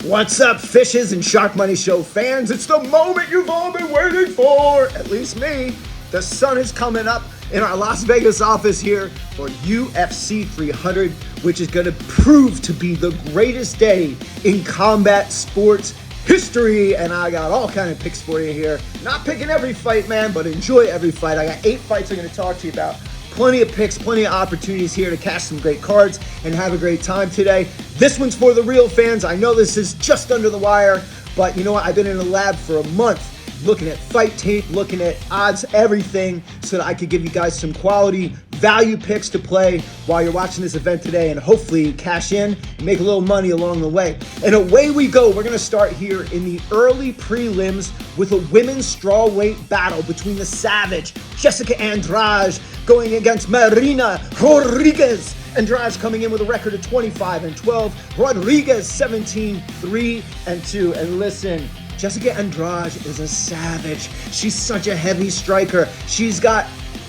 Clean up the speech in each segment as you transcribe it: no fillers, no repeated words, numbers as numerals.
What's up, fishes and Sharkmoney Show fans? It's the moment you've all been waiting for, at least me. The sun is coming up in our Las Vegas office here for UFC 300, which is going to prove to be the greatest day in combat sports history. And I got all kind of picks for you here. Not picking every fight, man, but enjoy every fight. I got 8 fights I'm going to talk to you about. Plenty of picks, plenty of opportunities here to cash some great cards and have a great time today. This one's for the real fans. I know this is just under the wire, but you know what? I've been in the lab for a month looking at fight tape, looking at odds, everything, so that I could give you guys some quality value picks to play while you're watching this event today and hopefully cash in and make a little money along the way. And away we go. We're going to start here in the early prelims with a women's strawweight battle between the Savage, Jessica Andrade, going against Marina Rodriguez. Andrade coming in with a record of 25-12. Rodriguez 17-3-2. And listen, Jessica Andrade is a savage. She's such a heavy striker. She's got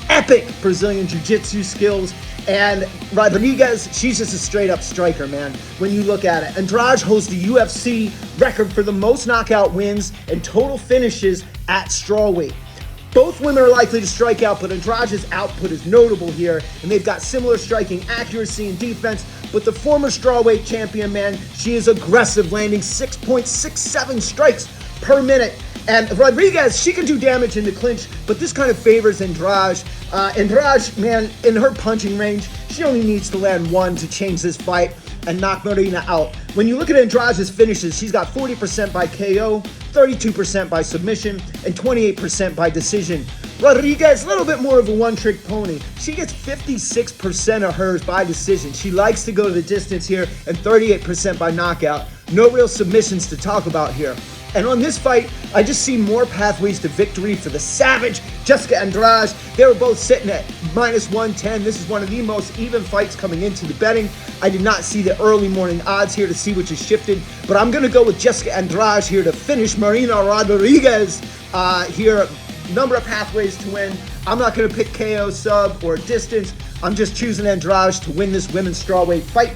epic Brazilian jiu-jitsu skills. And Rodriguez, she's just a straight-up striker, man, when you look at it. Andrade holds the UFC record for the most knockout wins and total finishes at strawweight. Both women are likely to strike out, but Andrade's output is notable here, and they've got similar striking accuracy and defense. But the former strawweight champion, man, she is aggressive, landing 6.67 strikes per minute. And Rodriguez, she can do damage in the clinch, but this kind of favors Andrade. Andrade, man, in her punching range, she only needs to land one to change this fight and knock Marina out. When you look at Andrade's finishes, she's got 40% by KO, 32% by submission, and 28% by decision. Rodriguez, a little bit more of a one-trick pony. She gets 56% of hers by decision. She likes to go to the distance here, and 38% by knockout. No real submissions to talk about here. And on this fight, I just see more pathways to victory for the Savage, Jessica Andrade. They were both sitting at -110. This is one of the most even fights coming into the betting. I did not see the early morning odds here to see which is shifted, but I'm going to go with Jessica Andrade here to finish Marina Rodriguez here. Number of pathways to win. I'm not going to pick KO, sub, or distance. I'm just choosing Andrade to win this women's strawweight fight.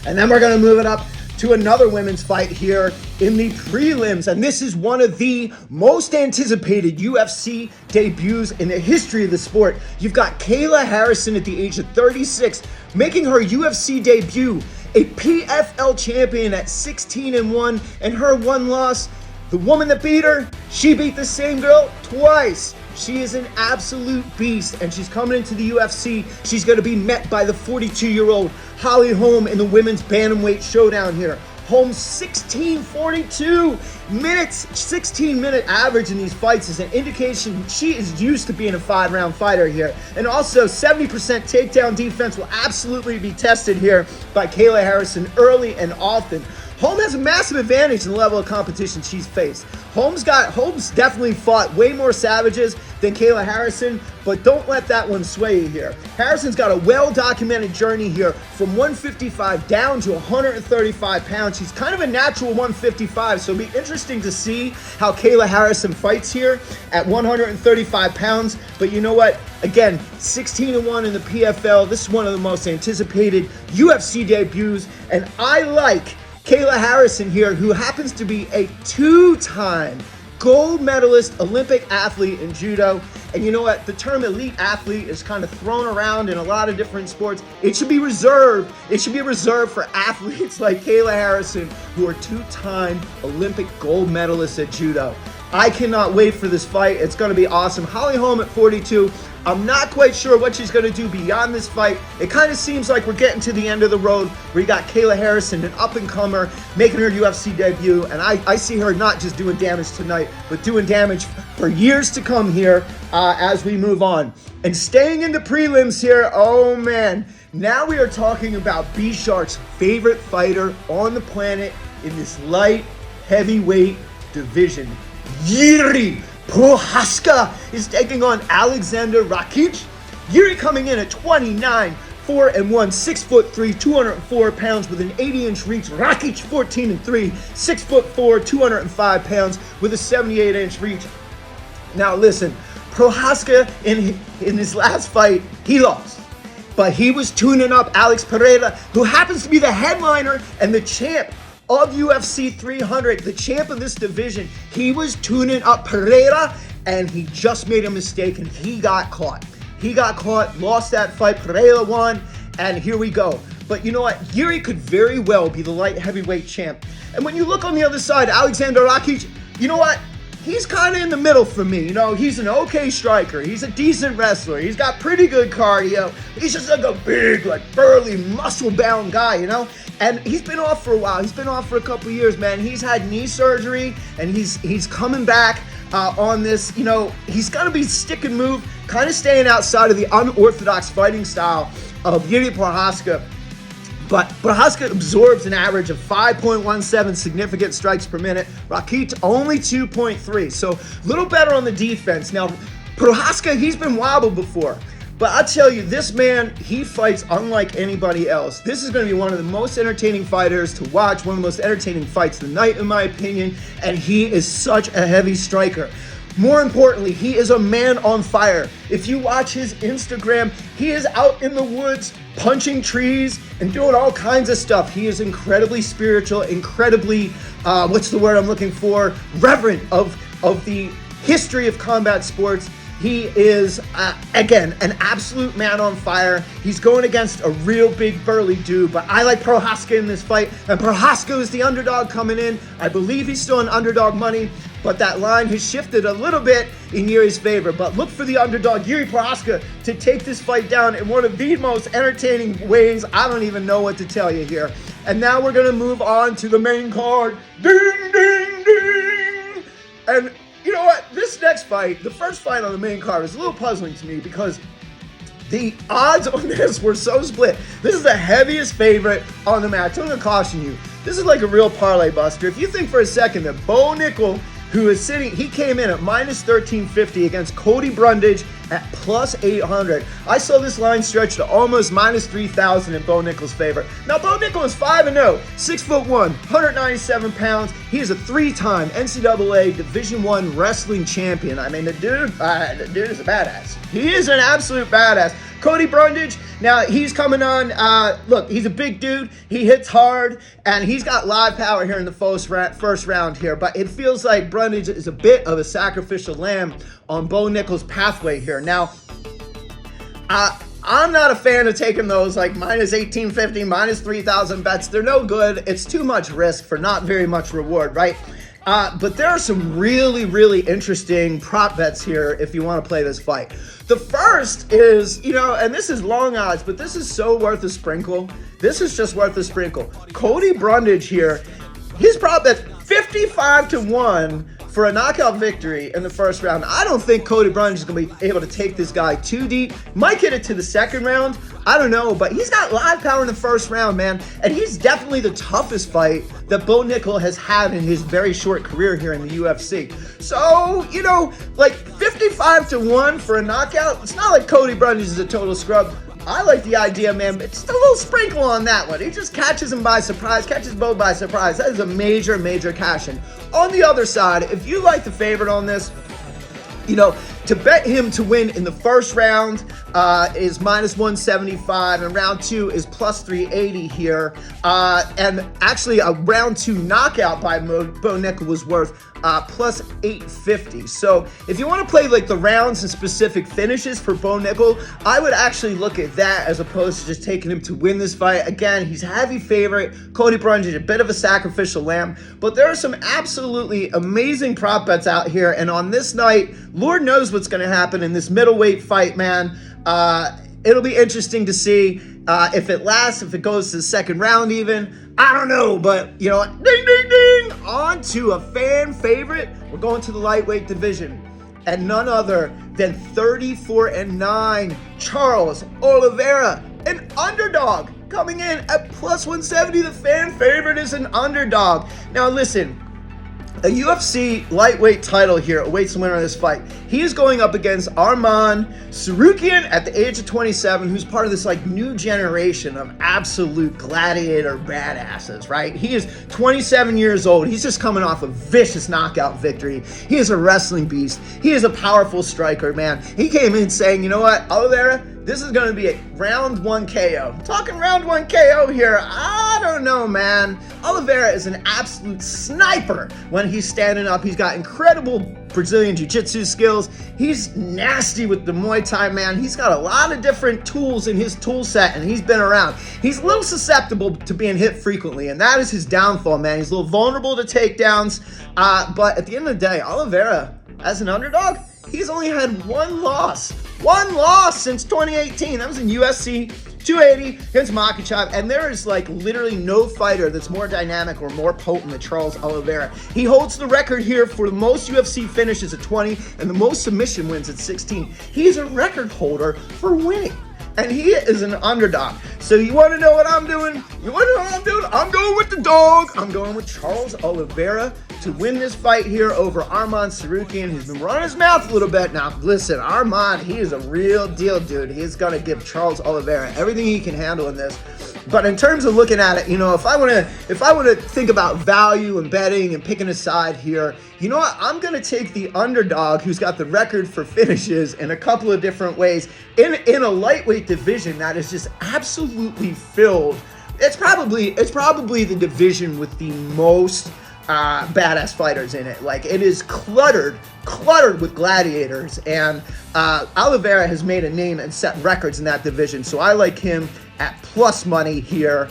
And then we're going to move it up to another women's fight here in the prelims. And this is one of the most anticipated UFC debuts in the history of the sport. You've got Kayla Harrison at the age of 36, making her UFC debut, a PFL champion at 16-1, and her one loss, the woman that beat her, she beat the same girl twice. She is an absolute beast, and she's coming into the UFC. She's going to be met by the 42-year-old Holly Holm in the women's bantamweight showdown here. Holm's 16:42 minutes, 16-minute average in these fights is an indication she is used to being a 5-round fighter here. And also, 70% takedown defense will absolutely be tested here by Kayla Harrison early and often. Holm has a massive advantage in the level of competition she's faced. Holm's definitely fought way more savages than Kayla Harrison, but don't let that one sway you here. Harrison's got a well-documented journey here from 155 down to 135 pounds. She's kind of a natural 155, so it'll be interesting to see how Kayla Harrison fights here at 135 pounds. But you know what? Again, 16-1 in the PFL. This is one of the most anticipated UFC debuts, and I like Kayla Harrison here, who happens to be a 2-time gold medalist Olympic athlete in judo. And you know what? The term elite athlete is kind of thrown around in a lot of different sports. It should be reserved. It should be reserved for athletes like Kayla Harrison, who are 2-time Olympic gold medalists at judo. I cannot wait for this fight. It's going to be awesome. Holly Holm at 42. I'm not quite sure what she's going to do beyond this fight. It kind of seems like we're getting to the end of the road where you got Kayla Harrison, an up-and-comer, making her UFC debut. And I see her not just doing damage tonight, but doing damage for years to come here as we move on. And staying in the prelims here, oh man, now we are talking about B-Shark's favorite fighter on the planet in this light heavyweight division. Yuri Prochazka is taking on Alexander Rakic. Yuri coming in at 29, 4-1, 6'3", 204 pounds with an 80-inch reach. Rakic 14-3, 6'4", 205 pounds with a 78-inch reach. Now listen, Prochazka in his last fight, he lost. But he was tuning up Alex Pereira, who happens to be the headliner and the champ of UFC 300, the champ of this division. He was tuning up Pereira, and he just made a mistake, and he got caught. He got caught, lost that fight. Pereira won, and here we go. But you know what? Yuri could very well be the light heavyweight champ. And when you look on the other side, Alexander Rakic, you know what? He's kind of in the middle for me. You know, he's an okay striker. He's a decent wrestler. He's got pretty good cardio. He's just like a big, like burly, muscle-bound guy, you know? And he's been off for a while. He's been off for a couple years, man. He's had knee surgery, and he's coming back on this. You know, he's got to be stick and move, kind of staying outside of the unorthodox fighting style of Yuri Prochazka. But Prochazka absorbs an average of 5.17 significant strikes per minute. Rakic only 2.3, so a little better on the defense. Now, Prochazka, he's been wobbled before. But I tell you, this man, he fights unlike anybody else. This is going to be one of the most entertaining fighters to watch, one of the most entertaining fights of the night, in my opinion, and he is such a heavy striker. More importantly, he is a man on fire. If you watch his Instagram, he is out in the woods punching trees and doing all kinds of stuff. He is incredibly spiritual, incredibly, what's the word I'm looking for? Reverent of the history of combat sports. He is, again, an absolute man on fire. He's going against a real big burly dude, but I like Prochazka in this fight, and Prochazka is the underdog coming in. I believe he's still in underdog money, but that line has shifted a little bit in Yuri's favor. But look for the underdog, Yuri Prochazka, to take this fight down in one of the most entertaining ways. I don't even know what to tell you here. And now we're going to move on to the main card. Ding, ding, ding! And you know what? This next fight, the first fight on the main card, is a little puzzling to me because the odds on this were so split. This is the heaviest favorite on the match. I'm going to caution you. This is like a real parlay buster. If you think for a second that Bo Nickel, who is sitting, he came in at minus 1350 against Cody Brundage at plus 800. I saw this line stretch to almost minus 3,000 in Bo Nickel's favor. Now, Bo Nickel is 5-0, 6'1", 197 pounds. He is a three-time NCAA Division I wrestling champion. I mean, the dude is a badass. He is an absolute badass. Cody Brundage, now he's coming on. Look, he's a big dude. He hits hard, and he's got live power here in the first round here. But it feels like Brundage is a bit of a sacrificial lamb on Bo Nickel's pathway here. Now, I'm not a fan of taking those like minus 1850, minus 3,000 bets. They're no good. It's too much risk for not very much reward, right? But there are some really, really interesting prop bets here if you want to play this fight. The first is, you know, and this is long odds, but this is so worth a sprinkle. This is just worth a sprinkle. Cody Brundage here, his prop bet's 55-1 for a knockout victory in the first round. I don't think Cody Brundage is going to be able to take this guy too deep. Might get it to the second round. I don't know, but he's got live power in the first round, man. And he's definitely the toughest fight that Bo Nickel has had in his very short career here in the UFC. So, you know, like 55-1 for a knockout, it's not like Cody Brundage is a total scrub. I like the idea, man, but just a little sprinkle on that one. He just catches him by surprise, catches Bo by surprise. That is a major, major cash in. On the other side, if you like the favorite on this, you know, to bet him to win in the first round is minus 175, and round two is plus 380 here. And actually, a round two knockout by Bo Nickel was worth plus 850. So if you want to play like the rounds and specific finishes for Bo Nickel, I would actually look at that as opposed to just taking him to win this fight. Again, he's a heavy favorite. Cody Brundage, a bit of a sacrificial lamb, but there are some absolutely amazing prop bets out here. And on this night, Lord knows what's going to happen in this middleweight fight, man. It'll be interesting to see if it lasts, if it goes to the second round even. I don't know, but you know what? Ding, ding, ding! On to a fan favorite. We're going to the lightweight division. And none other than 34-9 Charles Oliveira, an underdog, coming in at plus 170. The fan favorite is an underdog. Now listen, a UFC lightweight title here awaits the winner of this fight. He is going up against Arman Tsarukyan at the age of 27, who's part of this like new generation of absolute gladiator badasses, right? He is 27 years old. He's just coming off a vicious knockout victory. He is a wrestling beast. He is a powerful striker, man. He came in saying, you know what, Oliveira, this is going to be a round one KO. I'm talking round one KO here. I don't know, man. Oliveira is an absolute sniper when he's standing up. He's got incredible Brazilian Jiu-Jitsu skills. He's nasty with the Muay Thai, man. He's got a lot of different tools in his tool set, and he's been around. He's a little susceptible to being hit frequently, and that is his downfall, man. He's a little vulnerable to takedowns, but at the end of the day, Oliveira, as an underdog, he's only had one loss since 2018. That was in UFC 280 against Makhachev, and there is like literally no fighter that's more dynamic or more potent than Charles Oliveira. He holds the record here for the most UFC finishes at 20 and the most submission wins at 16. He's a record holder for winning, and he is an underdog. So you want to know what I'm doing? I'm going with the dog. I'm going with Charles Oliveira to win this fight here over Arman Tsarukyan. He's been running his mouth a little bit. Now, listen, Arman, he is a real deal, dude. He's going to give Charles Oliveira everything he can handle in this. But in terms of looking at it, you know, if I want to think about value and betting and picking a side here, you know what? I'm going to take the underdog who's got the record for finishes in a couple of different ways in a lightweight division that is just absolutely filled. It's probably the division with the most badass fighters in it. Like, it is cluttered with gladiators, and Oliveira has made a name and set records in that division. So I like him at plus money here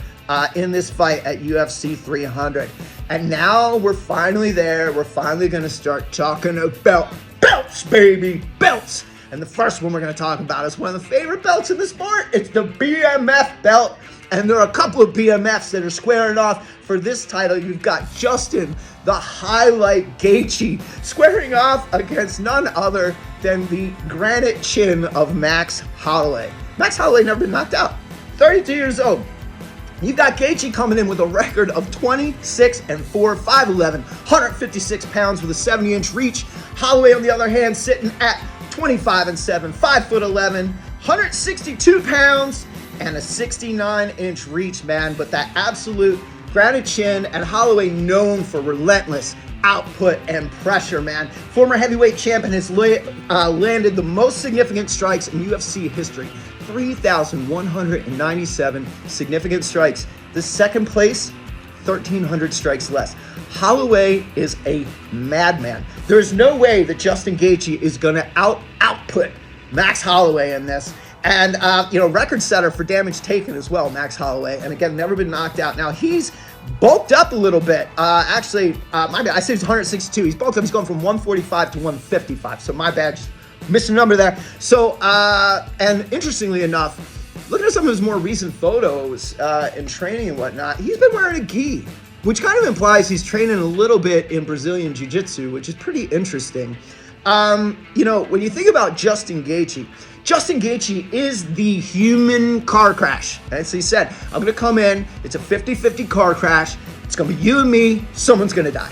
in this fight at UFC 300. And now we're finally there. We're finally going to start talking about belts, baby, belts. And the first one we're going to talk about is one of the favorite belts in the sport. It's the BMF belt. And there are a couple of BMFs that are squaring off for this title. You've got Justin, the Highlight Gaethje, squaring off against none other than the granite chin of Max Holloway. Max Holloway never been knocked out. 32 years old. You've got Gaethje coming in with a record of 26-4, 5'11", 156 pounds with a 70-inch reach. Holloway, on the other hand, sitting at 25-7, 5'11", 162 pounds, and a 69-inch reach, man. But that absolute granite chin, and Holloway known for relentless output and pressure, man. Former heavyweight champion has landed the most significant strikes in UFC history. 3,197 significant strikes. The second place, 1,300 strikes less. Holloway is a madman. There's no way that Justin Gaethje is going to output Max Holloway in this. And, record setter for damage taken as well, Max Holloway. And again, never been knocked out. Now, he's bulked up a little bit. My bad, I said he's 162. He's bulked up. He's going from 145 to 155. So my bad, just missed a number there. So, and interestingly enough, looking at some of his more recent photos in training and whatnot, he's been wearing a gi, which kind of implies he's training a little bit in Brazilian Jiu-Jitsu, which is pretty interesting. When you think about Justin Gaethje is the human car crash. As he said, I'm going to come in, it's a 50-50 car crash, it's going to be you and me, someone's going to die.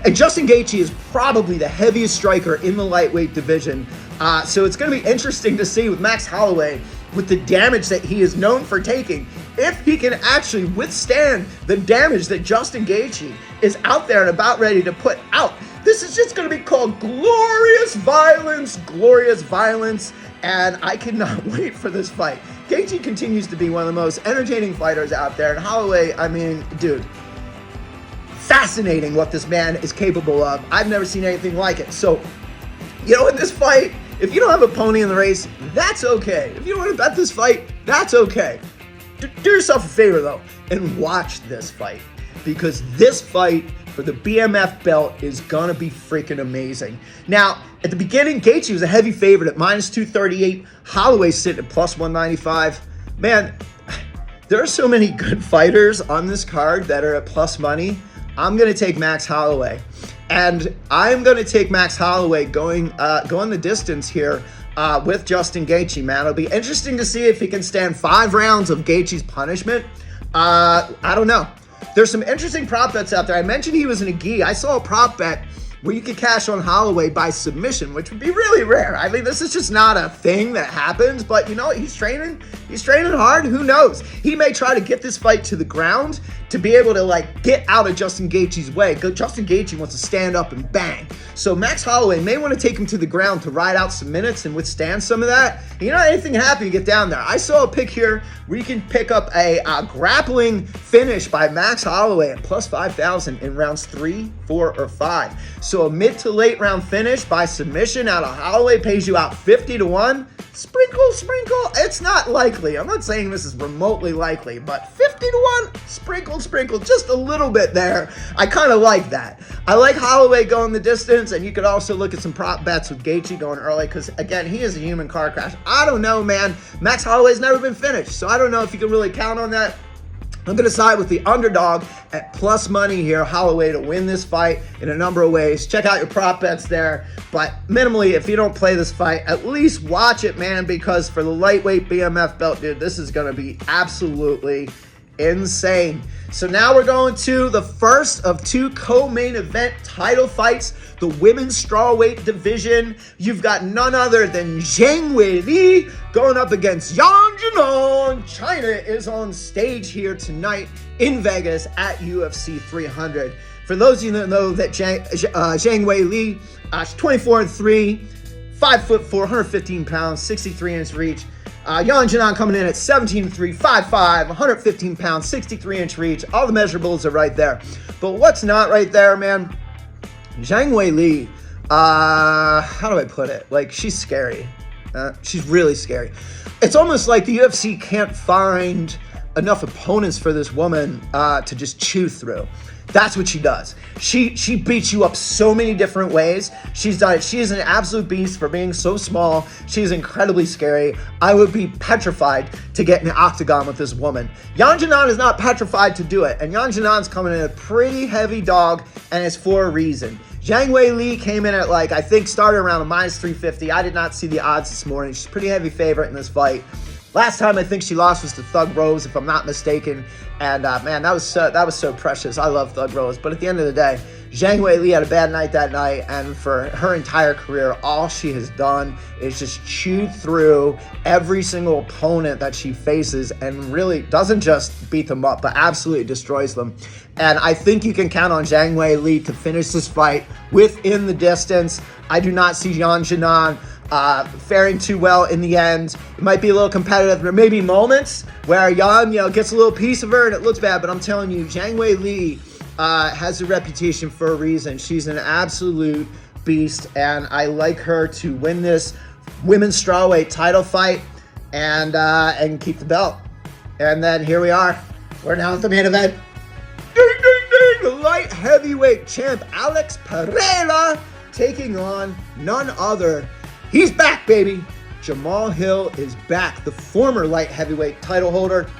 And Justin Gaethje is probably the heaviest striker in the lightweight division. So it's going to be interesting to see with Max Holloway, with the damage that he is known for taking, if he can actually withstand the damage that Justin Gaethje is out there and about ready to put out. This is just going to be called glorious violence, and I cannot wait for this fight. Gaethje continues to be one of the most entertaining fighters out there, and Holloway, I mean, dude, fascinating what this man is capable of. I've never seen anything like it. So, in this fight, if you don't have a pony in the race, that's okay. If you don't want to bet this fight, that's okay. Do yourself a favor, though, and watch this fight, because this fight for the BMF belt is gonna be freaking amazing. Now, at the beginning, Gaethje was a heavy favorite at minus 238. Holloway sitting at plus 195. Man, there are so many good fighters on this card that are at plus money. I'm gonna take Max Holloway, and I'm gonna take Max Holloway going the distance here with Justin Gaethje. Man, it'll be interesting to see if he can stand 5 rounds of Gaethje's punishment. I don't know. There's some interesting prop bets out there. I mentioned he was in a gi. I saw a prop bet where you could cash on Holloway by submission, which would be really rare. I mean, this is just not a thing that happens, but he's training. He's training hard. Who knows? He may try to get this fight to the ground to be able to like get out of Justin Gaethje's way. Justin Gaethje wants to stand up and bang. So Max Holloway may want to take him to the ground to ride out some minutes and withstand some of that. You know, anything can happen, you get down there. I saw a pick here where you can pick up a grappling finish by Max Holloway at plus 5,000 in rounds 3, 4, or 5. So a mid to late round finish by submission out of Holloway pays you out 50 to 1. Sprinkle, sprinkle. It's not likely. I'm not saying this is remotely likely, but 50 to 1, sprinkle, just a little bit there. I kind of like that. I like Holloway going the distance, and you could also look at some prop bets with Gaethje going early, because again, he is a human car crash. I don't know, man. Max Holloway's never been finished, so I don't know if you can really count on that. I'm going to side with the underdog at plus money here, Holloway, to win this fight in a number of ways. Check out your prop bets there. But minimally, if you don't play this fight, at least watch it, man, because for the lightweight BMF belt, dude, this is going to be absolutely insane. So now we're going to the first of 2 co-main event title fights, the women's strawweight division. You've got none other than Zhang Weili going up against Yan Jinan. China is on stage here tonight in Vegas at UFC 300. For those of you that know that Zhang Weili, she's 24-3, 5'4", 115 pounds, 63-inch reach. Yan Jinan coming in at 17-3, 5'5", 115 pounds, 63-inch reach. All the measurables are right there. But what's not right there, man? Zhang Weili, how do I put it? Like, she's scary. She's really scary. It's almost like the UFC can't find enough opponents for this woman to just chew through. That's what she does. She beats you up so many different ways. She's done it. She is an absolute beast for being so small. She's incredibly scary. I would be petrified to get in the octagon with this woman. Yan Jinan is not petrified to do it. And Yan Jinan's coming in a pretty heavy dog, and it's for a reason. Zhang Weili came in at, like, I think started around a minus 350. I did not see the odds this morning. She's a pretty heavy favorite in this fight. Last time I think she lost was to Thug Rose, if I'm not mistaken. And man, that was so precious. I love Thug Rose. But at the end of the day, Zhang Weili had a bad night that night, and for her entire career, all she has done is just chew through every single opponent that she faces, and really doesn't just beat them up, but absolutely destroys them. And I think you can count on Zhang Weili to finish this fight within the distance. I do not see Yan Jinan faring too well in the end. It might be a little competitive. There may be moments where Yan, gets a little piece of her and it looks bad, but I'm telling you, Zhang Weili has a reputation for a reason. She's an absolute beast, and I like her to win this women's strawweight title fight and keep the belt. And then here we are. We're now at the main event. Ding, ding, ding! The light heavyweight champ Alex Pereira taking on none other. He's back, baby. Jamal Hill is back, the former light heavyweight title holder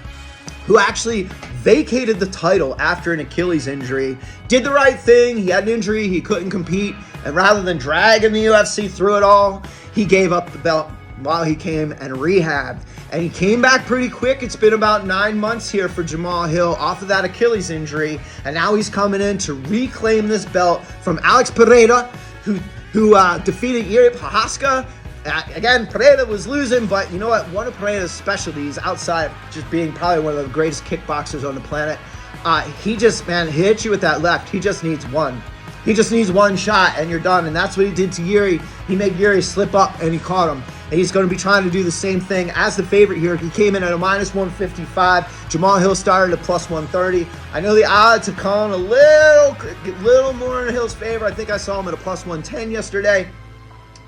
who actually vacated the title after an Achilles injury. Did the right thing. He had an injury. He couldn't compete. And rather than dragging the UFC through it all, he gave up the belt while he came and rehabbed. And he came back pretty quick. It's been about 9 months here for Jamal Hill off of that Achilles injury. And now he's coming in to reclaim this belt from Alex Pereira, who defeated Yuri Prochazka. Again, Pereira was losing, but you know what? One of Pereira's specialties, outside of just being probably one of the greatest kickboxers on the planet, he hits you with that left. He just needs one. He just needs one shot, and you're done. And that's what he did to Yuri. He made Yuri slip up, and he caught him. And he's going to be trying to do the same thing as the favorite here. He came in at a minus 155. Jamal Hill started at plus 130. I know the odds have gone a little more in Hill's favor. I think I saw him at a plus 110 yesterday.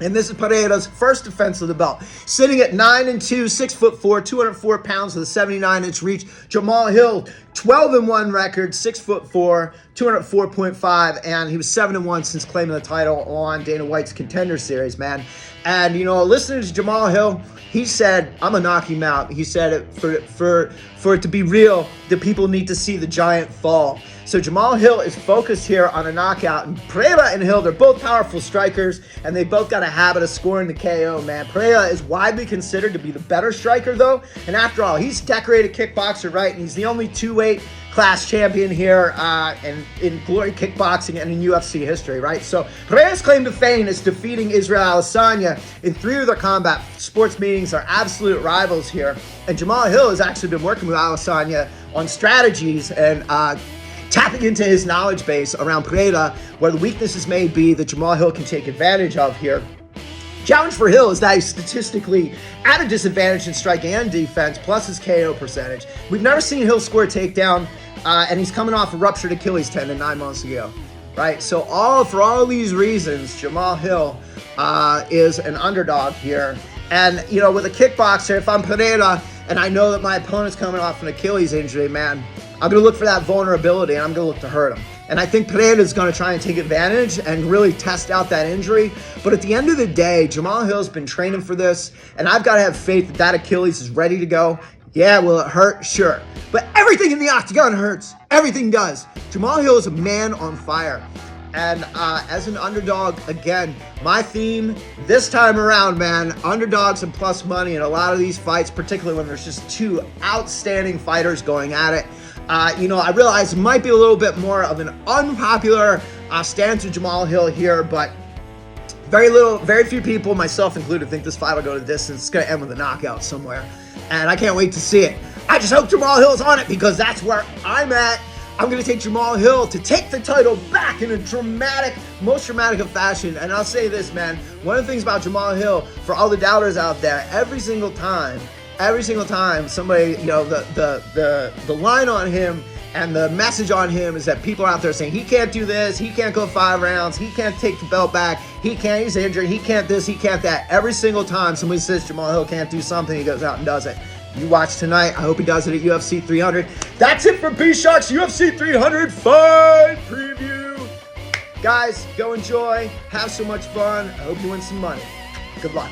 And this is Pereira's first defense of the belt. Sitting at 9-2, 6'4", 204 pounds with a 79-inch reach. Jamal Hill, 12-1 record, 6'4", 204.5, and he was 7-1 since claiming the title on Dana White's Contender Series, man. And, listening to Jamal Hill, he said, I'm going to knock him out. He said it for it to be real, the people need to see the giant fall. So Jamal Hill is focused here on a knockout. And Pereira and Hill, they're both powerful strikers, and they both got a habit of scoring the KO, man. Pereira is widely considered to be the better striker, though. And after all, he's a decorated kickboxer, right? And he's the only two-weight class champion here and in Glory Kickboxing and in UFC history, right? So Pereira's claim to fame is defeating Israel Adesanya in 3 of their combat sports meetings. Are absolute rivals here. And Jamal Hill has actually been working with Adesanya on strategies and tapping into his knowledge base around Pereira, where the weaknesses may be that Jamal Hill can take advantage of here. Challenge for Hill is that he's statistically at a disadvantage in striking and defense, plus his KO percentage. We've never seen Hill score a takedown, and he's coming off a ruptured Achilles tendon 9 months ago, right? So for all these reasons, Jamal Hill is an underdog here. And, you know, with a kickboxer, if I'm Pereira and I know that my opponent's coming off an Achilles injury, man, I'm going to look for that vulnerability, and I'm going to look to hurt him. And I think Pereira is going to try and take advantage and really test out that injury. But at the end of the day, Jamal Hill's been training for this, and I've got to have faith that Achilles is ready to go. Yeah, will it hurt? Sure. But everything in the octagon hurts. Everything does. Jamal Hill is a man on fire. And as an underdog, again, my theme this time around, man, underdogs and plus money in a lot of these fights, particularly when there's just 2 outstanding fighters going at it. You know, I realize it might be a little bit more of an unpopular stance to Jamal Hill here, but very few people, myself included, think this fight will go to the distance. It's going to end with a knockout somewhere, and I can't wait to see it. I just hope Jamal Hill's on it, because that's where I'm at. I'm going to take Jamal Hill to take the title back in a most dramatic of fashion. And I'll say this, man, one of the things about Jamal Hill, for all the doubters out there, every single time somebody, you know, the line on him and the message on him is that people are out there saying he can't do this, he can't go 5 rounds, he can't take the belt back, he's injured, he can't this, he can't that. Every single time somebody says Jamal Hill can't do something, he goes out and does it. You watch tonight. I hope he does it at UFC 300. That's it for B-Shock's UFC 300 fight preview. Guys, go enjoy. Have so much fun. I hope you win some money. Good luck.